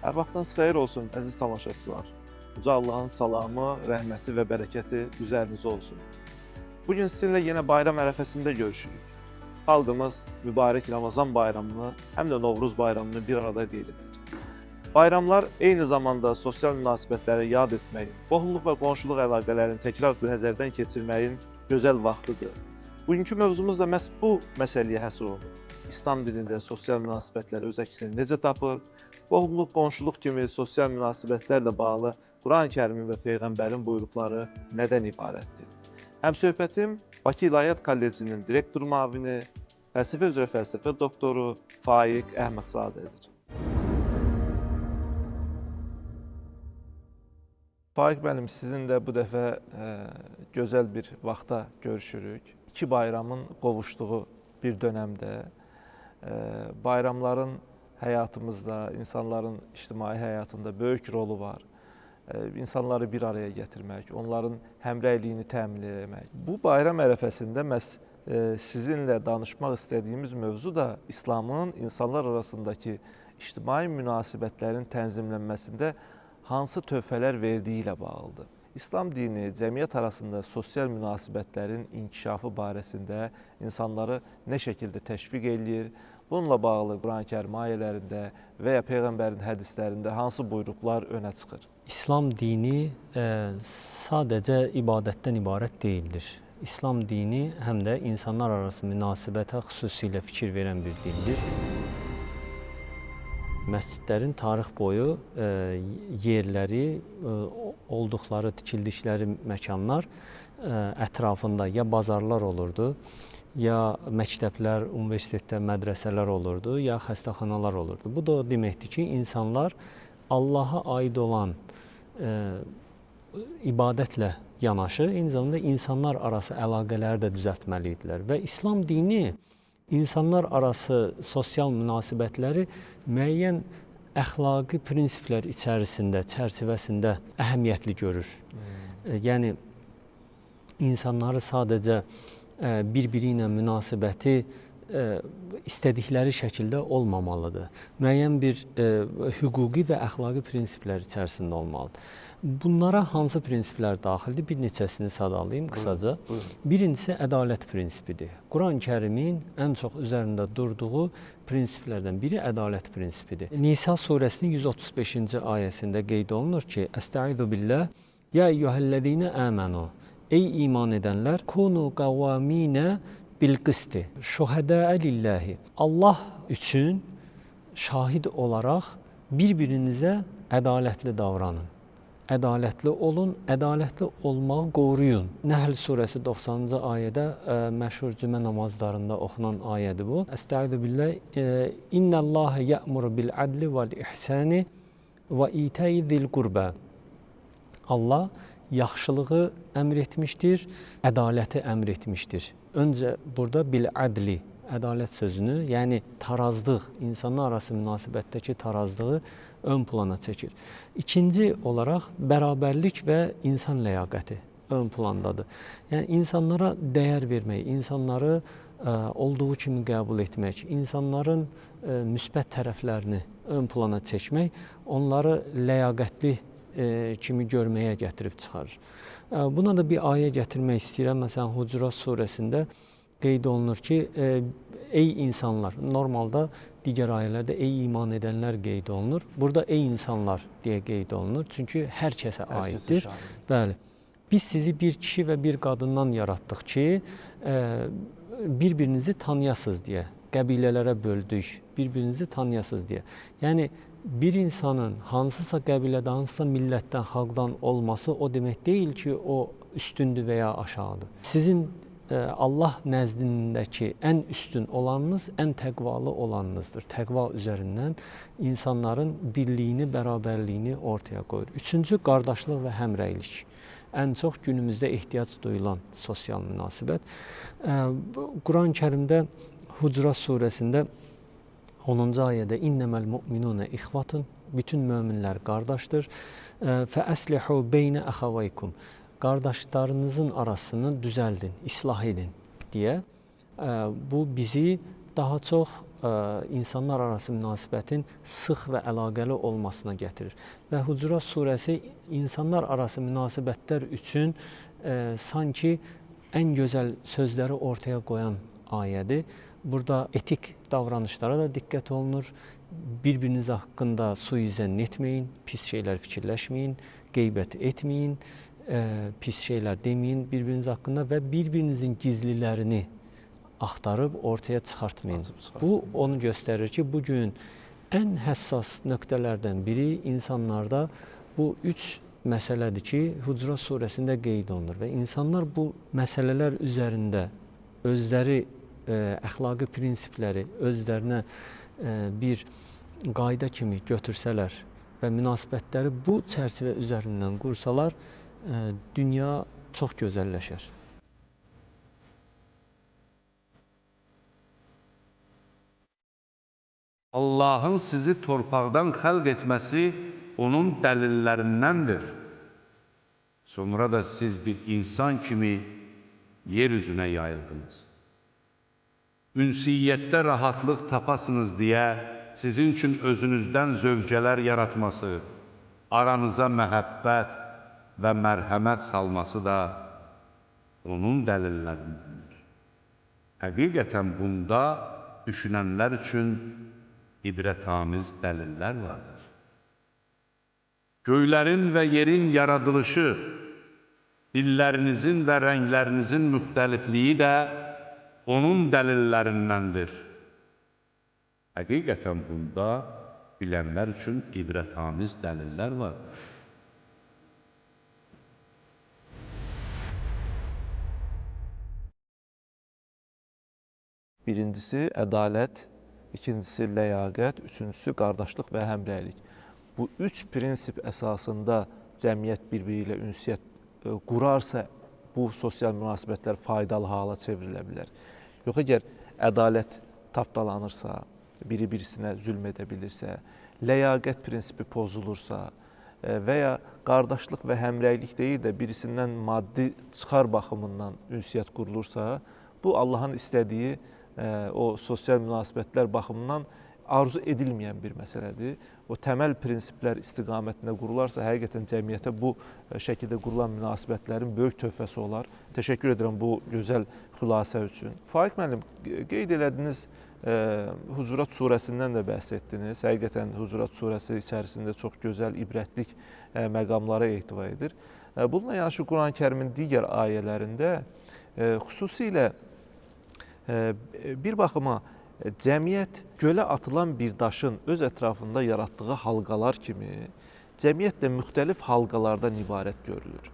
Hər vaxtınız xeyir olsun, əziz tamaşaçılar. Uca Allahın salamı, rəhməti və bərəkəti üzərinizə olsun. Bugün sizinlə yenə bayram ərəfəsində görüşürük. Xalqımız mübarək Ramazan bayramını, həm də Novruz bayramını bir arada qeyd edir. Bayramlar eyni zamanda sosial münasibətləri yad etməyin, qohumluq və qonşuluq əlaqələrini təkrar nəzərdən keçirməyin gözəl vaxtıdır. Bugünkü mövzumuz da məhz bu məsələyə həsr olunur. İslam dilində sosial münasibətlər öz əksini necə tapır? Qohumluq, qonşuluq kimi sosial münasibətlərlə bağlı Quran-Kərimin və Peyğəmbərin buyruqları nədən ibarətdir? Həmsöhbətim Bakı İlahiyyat Kollecinin direktor müavini, fəlsəfə üzrə fəlsəfə doktoru Faiq Əhmədzadədir. Faiq müəllim, sizinlə bu dəfə gözəl bir vaxtda görüşürük. İki bayramın qovuşduğu bir dönəmdə bayramların həyatımızda, insanların ictimai həyatında böyük rolu var. İnsanları bir araya gətirmək, onların həmrəyliyini təmin etmək. Bu bayram ərəfəsində məhz sizinlə danışmaq istədiyimiz mövzu da İslamın insanlar arasındakı ictimai münasibətlərin tənzimlənməsində hansı töhfələr verdiyi ilə bağlıdır. İslam dini cəmiyyət arasında sosial münasibətlərin inkişafı barəsində insanları nə şəkildə təşviq eləyir? Bununla bağlı Quran-Kərim ayələrində və ya Peyğəmbərin hədislərində hansı buyruqlar önə çıxır? İslam dini sadəcə ibadətdən ibarət deyildir. İslam dini həm də insanlar arası münasibətə xüsusilə fikir verən bir dindir. Məscidlərin tarix boyu yerləri, olduqları, tikildikləri məkanlar ətrafında ya bazarlar olurdu, ya məktəblər, universitetlər, mədrəsələr olurdu, ya xəstəxanalar olurdu. Bu da o deməkdir ki, insanlar Allaha aid olan ibadətlə yanaşı, eyni zamanda insanlar arası əlaqələri də düzəltməli idilər. Və İslam dini insanlar arası sosial münasibətləri müəyyən əxlaqi prinsiplər içərisində, çərçivəsində əhəmiyyətli görür. Yəni, insanları sadəcə bir-biri ilə münasibəti istədikləri şəkildə olmamalıdır. Müəyyən bir hüquqi və əxlaqi prinsiplər içərisində olmalıdır. Bunlara hansı prinsiplər daxildir? Bir neçəsini sadalayayım qısaca. Birincisi ədalət prinsipidir. Quran-Kərimin ən çox üzərində durduğu prinsiplərdən biri ədalət prinsipidir. Nisa surəsinin 135-ci ayəsində qeyd olunur ki, Əstəizu billah, ya eyyuhəl-ləzīnə əmənu, ey iman edənlər, kunu qavvaminə bil-qisti, şuhədəə lillahi. Allah üçün şahid olaraq bir-birinizə ədalətli davranın. Ədalətli olun, ədalətli olmağı qoruyun. Nəhl surəsi 90-cı ayədə məşhur cümə namazlarında oxunan ayədir bu. Əstəizu billah, İnnəlləhə yə'muru bil-ədli vəl-ihsəni və itəyi zil-qurbə. Allah yaxşılığı əmr etmişdir, ədaləti əmr etmişdir. Öncə burada bil-ədli, ədalət sözünü, yəni tarazlıq, insanlar arası münasibətdəki tarazlığı ön plana çəkir. İkinci olaraq bərabərlik və insan ləyaqəti ön plandadır. Yəni insanlara dəyər vermək, insanları olduğu kimi qəbul etmək, insanların müsbət tərəflərini ön plana çəkmək, onları ləyaqətli kimi görməyə gətirib çıxarır. Buna da bir ayə gətirmək istəyirəm. Məsələn, Hucurat surəsində qeyd olunur ki, ey insanlar, normalda digər ayələrdə ey iman edənlər qeyd olunur. Burada ey insanlar deyə qeyd olunur. Çünki hər kəsə aiddir. Bəli. Biz sizi bir kişi və bir qadından yaratdıq ki, bir-birinizi tanıyasınız deyə. Qəbilələrə böldük, bir-birinizi tanıyasınız deyə. Yəni, bir insanın hansısa qəbilədə, hansısa millətdən, xalqdan olması o demək deyil ki, o üstündür və ya aşağıdır. Sizin Allah nəzdindəki ən üstün olanınız, ən təqvalı olanınızdır. Təqva üzərindən insanların birliyini, bərabərliyini ortaya qoyur. Üçüncü, qardaşlıq və həmrəylik. Ən çox günümüzdə ehtiyac duyulan sosial münasibət. Quran-ı Kərimdə Hucurat surəsində 10-cu ayədə İnnəməl mu'minunə ixvatun, bütün möminlər qardaşdır. Fəəslihu beynə əxavaykum, qardaşlarınızın arasını düzəldin, islah edin deyə. Bu bizi daha çox insanlar arası münasibətin sıx və əlaqəli olmasına gətirir. Və Hucurat surəsi insanlar arası münasibətlər üçün sanki ən gözəl sözləri ortaya qoyan ayədir. Burada etik davranışlara da diqqət olunur. Bir-biriniz haqqında suizən etməyin, pis şeylər fikirləşməyin, qeybət etməyin, pis şeylər deməyin bir-biriniz haqqında və bir-birinizin gizlilərini axtarıb ortaya çıxartmayın. Bu onu göstərir ki, bugün ən həssas nöqtələrdən biri insanlarda bu üç məsələdir ki, Hucurat surəsində qeyd olunur və insanlar bu məsələlər üzərində özləri əxlaqi prinsipləri özlərinə bir qayda kimi götürsələr və münasibətləri bu çərçivə üzərindən qursalar, dünya çox gözəlləşər. Allahın sizi torpaqdan xəlq etməsi onun dəlillərindəndir. Sonra da siz bir insan kimi yer üzünə yayıldınız. Ünsiyyətdə rahatlıq tapasınız deyə sizin üçün özünüzdən zövcələr yaratması, aranıza məhəbbət və mərhəmət salması da onun dəlillərindəndir. Həqiqətən bunda düşünənlər üçün ibrətamiz dəlillər vardır. Göylərin və yerin yaradılışı, dillərinizin və rənglərinizin müxtəlifliyi də onun dəlillərindəndir. Həqiqətən bunda bilənlər üçün ibrətamiz dəlillər vardır. Birincisi ədalət, ikincisi ləyaqət, üçüncüsü qardaşlıq və həmrəylik. Bu üç prinsip əsasında cəmiyyət bir-biri ilə ünsiyyət qurarsa, bu sosial münasibətlər faydalı hala çevrilə bilər. Yox, əgər ədalət tapdalanırsa, biri birisinə zülm edə bilirsə, ləyaqət prinsipi pozulursa və ya qardaşlıq və həmrəylik deyil də birisindən maddi çıxar baxımından ünsiyyət qurulursa, bu Allahın istədiyi o sosial münasibətlər baxımından arzu edilməyən bir məsələdir. O təməl prinsiplər istiqamətində qurularsa, həqiqətən cəmiyyətə bu şəkildə qurulan münasibətlərin böyük töhfəsi olar. Təşəkkür edirəm bu gözəl xülasə üçün. Faiq müəllim, qeyd elədiniz, Hucurat surəsindən də bəhs etdiniz. Həqiqətən Hucurat surəsi içərisində çox gözəl, ibrətlik məqamlara ehtiva edir. Bununla yanaşı Quran-ı Kərimin digər ayələrində xüsusilə bir baxıma cəmiyyət gölə atılan bir daşın öz ətrafında yaratdığı halqalar kimi cəmiyyət də müxtəlif halqalardan ibarət görülür.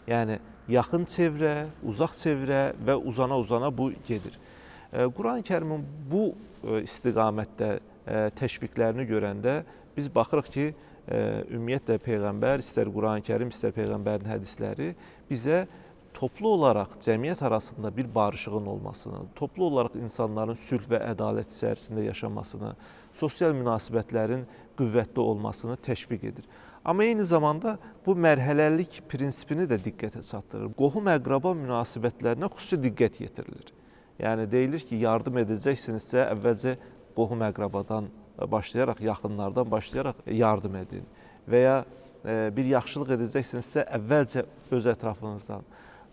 Yəni, yaxın çevrə, uzaq çevrə və uzana-uzana bu gedir. Quran-ı Kərimin bu istiqamətdə təşviqlərini görəndə biz baxırıq ki, ümumiyyətlə Peyğəmbər, istər Quran-ı Kərim, istər Peyğəmbərin hədisləri bizə toplu olaraq cəmiyyət arasında bir barışığın olmasını, toplu olaraq insanların sülh və ədalət içərisində yaşamasını, sosial münasibətlərin qüvvətli olmasını təşviq edir. Amma eyni zamanda bu mərhələlik prinsipini də diqqətə çatdırır. Qohum-əqraba münasibətlərinə xüsusi diqqət yetirilir. Yəni, deyilir ki, yardım edəcəksinizsə, əvvəlcə qohum-əqrabadan başlayaraq, yaxınlardan başlayaraq yardım edin. Və ya bir yaxşılıq edəcəksinizsə, əvvəlcə öz ətrafınızdan.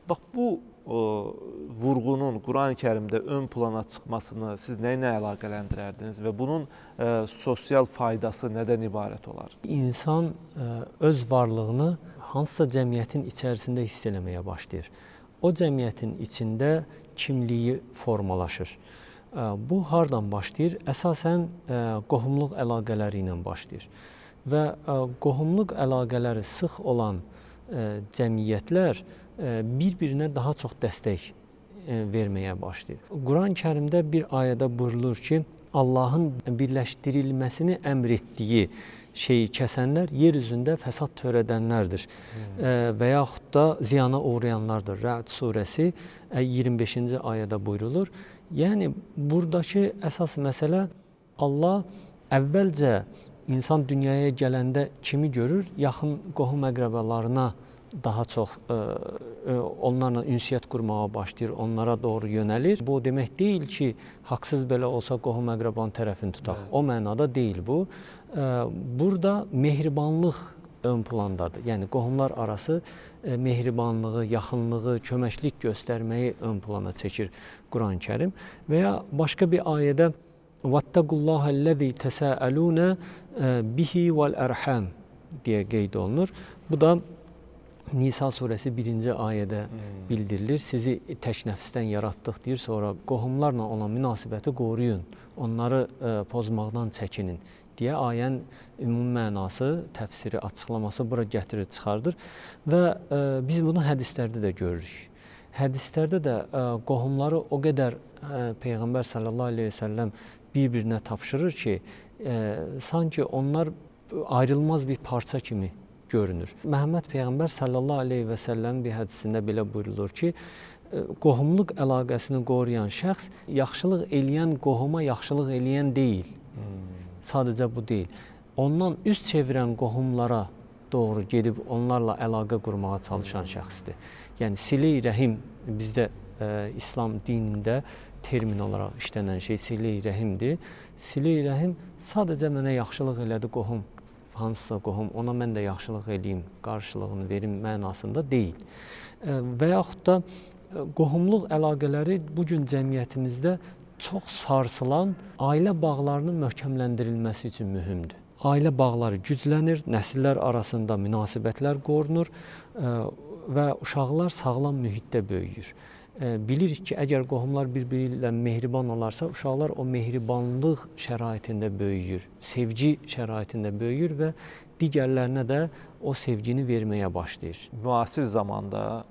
Bax bu vurğunun Qurani-Kərimdə ön plana çıxmasını siz nə ilə əlaqələndirərdiniz və bunun sosial faydası nədən ibarət olar? İnsan öz varlığını hansısa cəmiyyətin içərisində hiss eləməyə başlayır. O cəmiyyətin içində kimliyi formalaşır. Bu hardan başlayır? Əsasən qohumluq əlaqələri ilə başlayır. Və qohumluq əlaqələri sıx olan cəmiyyətlər bir-birinə daha çox dəstək verməyə başlayır. Quran-Kərimdə bir ayədə buyurulur ki, Allahın birləşdirilməsini əmr etdiyi şeyi kəsənlər yer üzündə fəsad törədənlərdir və yaxud da ziyana uğrayanlardır. Rə'd surəsi 25-ci ayədə buyurulur. Yəni, buradakı əsas məsələ Allah əvvəlcə insan dünyaya gələndə kimi görür? Yaxın qohum əqrəbalarına daha çox onlarla ünsiyyət qurmağa başlayır, onlara doğru yönəlir. Bu demək deyil ki, haqsız belə olsa qohum əqrabanın tərəfini tutaq. O mənada deyil bu. Burada mehribanlıq ön plandadır. Yəni qohumlar arası mehribanlığı, yaxınlığı, köməklik göstərməyi ön plana çəkir Quran-Kərim. Və ya başqa bir ayədə "Vattaqullahəl-ləzi təsəəlunə bihi vəl-ərham" deyə qeyd olunur. Bu da Nisa surəsi 1-ci ayədə bildirilir. Sizi tək nəfsdən yaratdıq deyir, sonra qohumlarla olan münasibəti qoruyun, onları pozmaqdan çəkinin deyə ayənin ümumi mənası, təfsiri, açıqlaması bura gətirir, çıxardır və biz bunu hədislərdə də görürük. Hədislərdə də qohumları o qədər Peyğəmbər sallallahu əleyhi və səlləm bir-birinə tapşırır ki, sanki onlar ayrılmaz bir parça kimi görünür. Məhəmməd Peyğəmbər sallallahu əleyhi və səlləm bir hədisində belə buyurulur ki, qohumluq əlaqəsini qoruyan şəxs yaxşılıq eləyən qohuma yaxşılıq eləyən deyil. Sadəcə bu deyil. Ondan üz çevirən qohumlara doğru gedib onlarla əlaqə qurmağa çalışan şəxsdir. Yəni sile-i rəhim bizdə İslam dinində termin olaraq işlənən şey sile-i rəhimdir. Sile-i rəhim sadəcə mənə yaxşılıq elədi qohum, hansısa qohum, ona mən də yaxşılıq eləyim, qarşılığını verim mənasında deyil. Və yaxud da qohumluq əlaqələri bugün cəmiyyətimizdə çox sarsılan ailə bağlarının möhkəmləndirilməsi üçün mühümdür. Ailə bağları güclənir, nəsillər arasında münasibətlər qorunur və uşaqlar sağlam mühitdə böyüyür. Bilirik ki, əgər qohumlar bir-biri ilə mehriban olarsa, uşaqlar o mehribanlıq şəraitində böyüyür, sevgi şəraitində böyüyür və digərlərinə də o sevgini verməyə başlayır. Müasir zamanda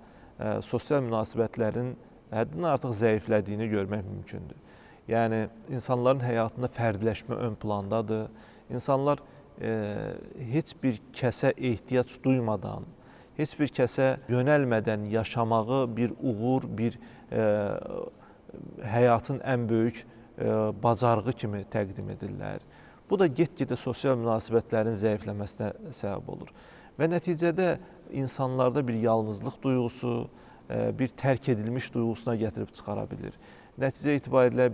sosial münasibətlərin həddindən artıq zəiflədiyini görmək mümkündür. Yəni, insanların həyatında fərdləşmə ön plandadır. İnsanlar heç bir kəsə ehtiyac duymadan, heç bir kəsə yönəlmədən yaşamağı bir uğur, bir həyatın ən böyük bacarığı kimi təqdim edirlər. Bu da get-gedə sosial münasibətlərin zəifləməsinə səbəb olur. Və nəticədə insanlarda bir yalnızlıq duyğusu, bir tərk edilmiş duyğusuna gətirib çıxara bilir. Nəticə itibarilə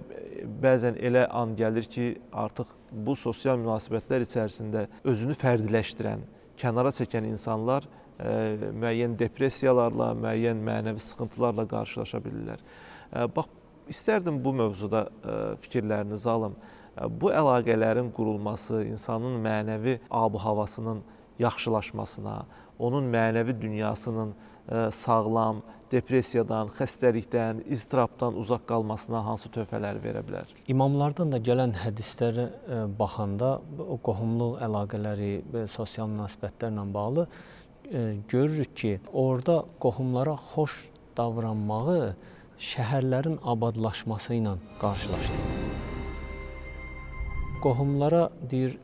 bəzən elə an gəlir ki, artıq bu sosial münasibətlər içərisində özünü fərdiləşdirən, kənara çəkən insanlar müəyyən depressiyalarla, müəyyən mənəvi sıxıntılarla qarşılaşa bilirlər. Bax, istərdim bu mövzuda fikirlərinizi alım. Bu əlaqələrin qurulması insanın mənəvi ab-havasının yaxşılaşmasına, onun mənəvi dünyasının sağlam, depressiyadan, xəstəlikdən, iztirabdan uzaq qalmasına hansı töhfələr verə bilər? İmamlardan da gələn hədislərə baxanda o qohumluq əlaqələri və sosial münasibətlərlə bağlı görürük ki, orada qohumlara xoş davranmağı şəhərlərin abadlaşması ilə qarşılaşdırır. Qohumlara deyir,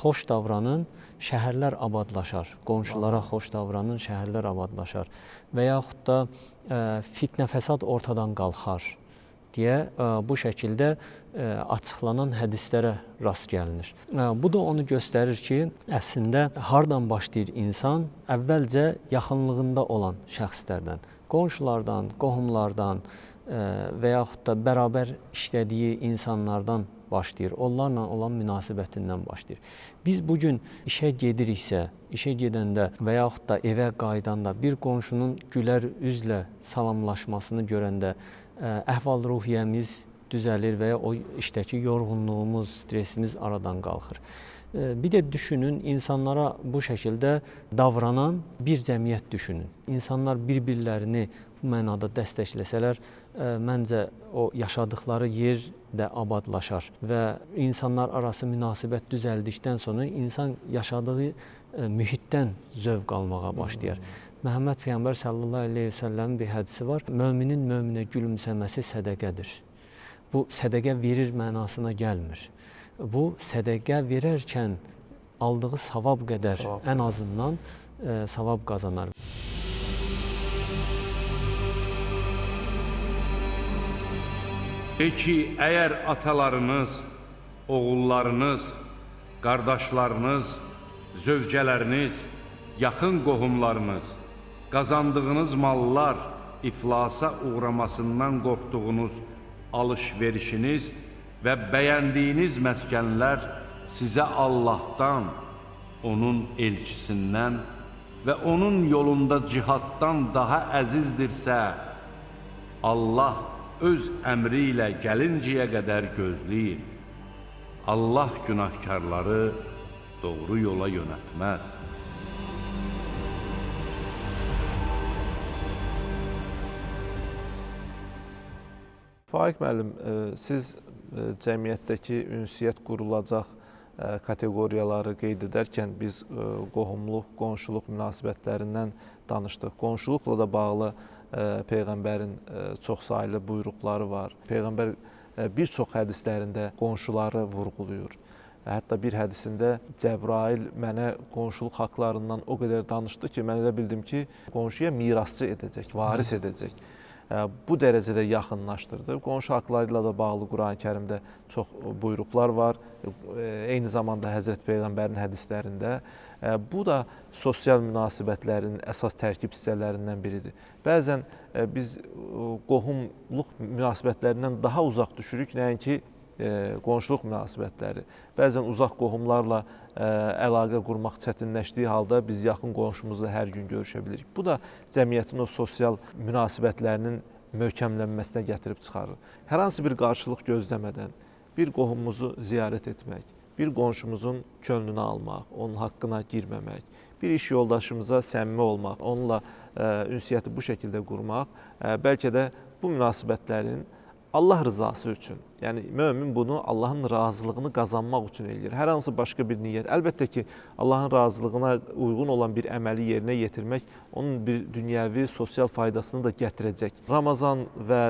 xoş davranın, şəhərlər abadlaşar. Qonşulara xoş davranın, şəhərlər abadlaşar. Və yaxud da fitnə fəsad ortadan qalxar deyə bu şəkildə açıqlanan hədislərə rast gəlinir. Bu da onu göstərir ki, əslində hardan başlayır insan? Əvvəlcə yaxınlığında olan şəxslərdən, qonşulardan, qohumlardan və yaxud da bərabər işlədiyi insanlardan başlayır, onlarla olan münasibətindən başlayır. Biz bu gün işə gediriksə, işə gedəndə və yaxud da evə qayıdanda bir qonşunun gülər üzlə salamlaşmasını görəndə əhval-ruhiyyəmiz düzəlir və ya o işdəki yorğunluğumuz, stresimiz aradan qalxır. Bir də düşünün, insanlara bu şəkildə davranan bir cəmiyyət düşünün. İnsanlar bir-birlərini bu mənada dəstəkləsələr, məncə o yaşadıkları yer də abadlaşar və insanlar arası münasibət düzəldikdən sonra insan yaşadığı mühitdən zövq almağa başlayar. Məhəmməd Peyğəmbər sallallahu əleyhi və səlləmin bir hədisi var. Möminin möminə gülümsəməsi sədəqədir. Bu sədəqə verir mənasına gəlmir. Bu sədəqə verərkən aldığı savab qədər ən azından savab qazanar. De ki, əgər atalarınız, oğullarınız, qardaşlarınız, zövcələriniz, yaxın qohumlarınız, qazandığınız mallar iflasa uğramasından qorxduğunuz alış-verişiniz və bəyəndiyiniz məskənlər sizə Allahdan, onun elçisindən və onun yolunda cihaddan daha əzizdirsə, Allah öz əmri ilə gəlincəyə qədər gözləyin. Allah günahkarları doğru yola yönəltməz. Faiq müəllim, siz cəmiyyətdəki ünsiyyət qurulacaq kateqoriyaları qeyd edərkən biz qohumluq, qonşuluq münasibətlərindən danışdıq. Qonşuluqla da bağlı Peyğəmbərin çoxsaylı buyruqları var. Peyğəmbər bir çox hədislərində qonşuları vurğulayır. Hətta bir hədisində Cəbrail mənə qonşuluq haqlarından o qədər danışdı ki, mən elə bildim ki, qonşuya mirasçı edəcək, varis edəcək. Bu dərəcədə yaxınlaşdırdı. Qonşu haqları ilə da bağlı Qurani-Kərimdə çox buyruqlar var. Eyni zamanda Həzrət Peyğəmbərin hədislərində. Bu da sosial münasibətlərin əsas tərkib hissələrindən biridir. Bəzən biz qohumluq münasibətlərindən daha uzaq düşürük, nəinki qonşuluq münasibətləri. Bəzən uzaq qohumlarla əlaqə qurmaq çətinləşdiyi halda biz yaxın qonşumuzla hər gün görüşə bilirik. Bu da cəmiyyətin o sosial münasibətlərinin möhkəmlənməsinə gətirib çıxarır. Hər hansı bir qarşılıq gözləmədən bir qohumumuzu ziyarət etmək, bir qonşumuzun könlünü almaq, onun haqqına girməmək, bir iş yoldaşımıza səmimi olmaq, onunla ünsiyyəti bu şəkildə qurmaq, bəlkə də bu münasibətlərin Allah rızası üçün, yəni mömin bunu Allahın razılığını qazanmaq üçün eləyir. Hər hansı başqa bir niyyət. Əlbəttə ki, Allahın razılığına uyğun olan bir əməli yerinə yetirmək onun bir dünyəvi, sosial faydasını da gətirəcək. Ramazan və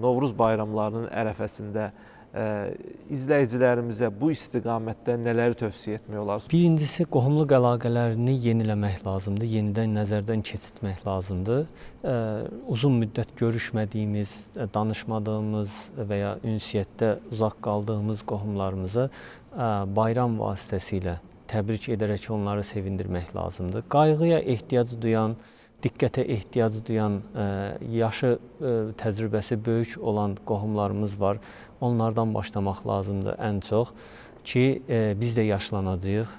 Novruz bayramlarının ərəfəsində izləyicilərimizə bu istiqamətdə nələri tövsiyə etmək olar? Birincisi, qohumluq əlaqələrini yeniləmək lazımdır, yenidən nəzərdən keçirtmək lazımdır. Uzun müddət görüşmədiyimiz, danışmadığımız və ya ünsiyyətdə uzaq qaldığımız qohumlarımıza bayram vasitəsilə təbrik edərək onları sevindirmək lazımdır. Qayğıya ehtiyac duyan, diqqətə ehtiyac duyan, yaşı, təcrübəsi böyük olan qohumlarımız var. Onlardan başlamaq lazımdır ən çox ki, biz də yaşlanacağıq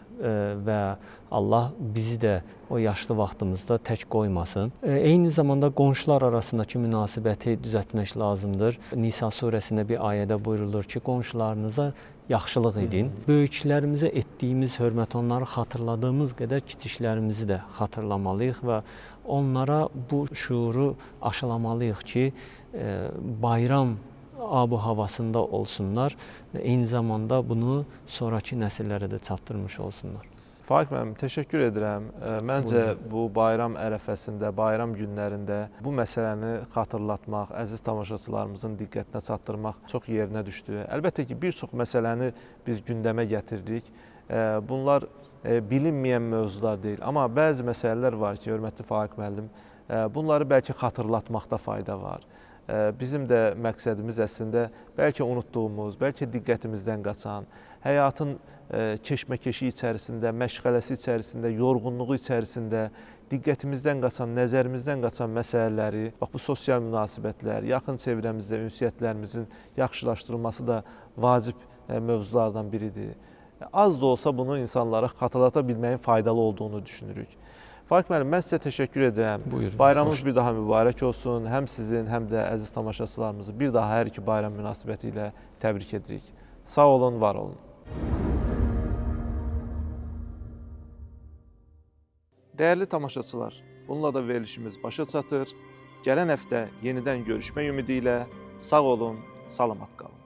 və Allah bizi də o yaşlı vaxtımızda tək qoymasın. Eyni zamanda qonşular arasındakı münasibəti düzəltmək lazımdır. Nisa surəsində bir ayədə buyurulur ki, qonşularınıza yaxşılıq edin. Böyüklərimizə etdiyimiz hörmət, onları xatırladığımız qədər kiçiklərimizi də xatırlamalıyıq və onlara bu şuuru aşılamalıyıq ki, bayram ab-ı havasında olsunlar və eyni zamanda bunu sonraki nəsillərə də çatdırmış olsunlar. Faiq müəllim, təşəkkür edirəm. Məncə bu bayram ərəfəsində, bayram günlərində bu məsələni xatırlatmaq, əziz tamaşaçılarımızın diqqətinə çatdırmaq çox yerinə düşdü. Əlbəttə ki, bir çox məsələni biz gündəmə gətiririk. Bunlar bilinməyən mövzular deyil. Amma bəzi məsələlər var ki, hörmətli Faiq müəllim, bunları bəlkə xatırlatmaqda fayda var. Bizim də məqsədimiz əslində bəlkə unutduğumuz, bəlkə diqqətimizdən qaçan, həyatın keşməkeşi içərisində, məşğələsi içərisində, yorğunluğu içərisində diqqətimizdən qaçan, nəzərimizdən qaçan məsələləri, bax bu sosial münasibətlər, yaxın çevrəmizdə ünsiyyətlərimizin yaxşılaşdırılması da vacib mövzulardan biridir. Az da olsa bunu insanlara xatırlata bilməyin faydalı olduğunu düşünürük. Faiq müəllim, mən sizə təşəkkür edirəm. Buyurun. Bayramınız bir daha mübarək olsun. Həm sizin, həm də əziz tamaşaçılarımızı bir daha hər iki bayram münasibəti ilə təbrik edirik. Sağ olun, var olun. Dəyərli tamaşaçılar, bununla da verilişimiz başa çatır. Gələn həftə yenidən görüşmək ümidi ilə sağ olun, salamat qalın.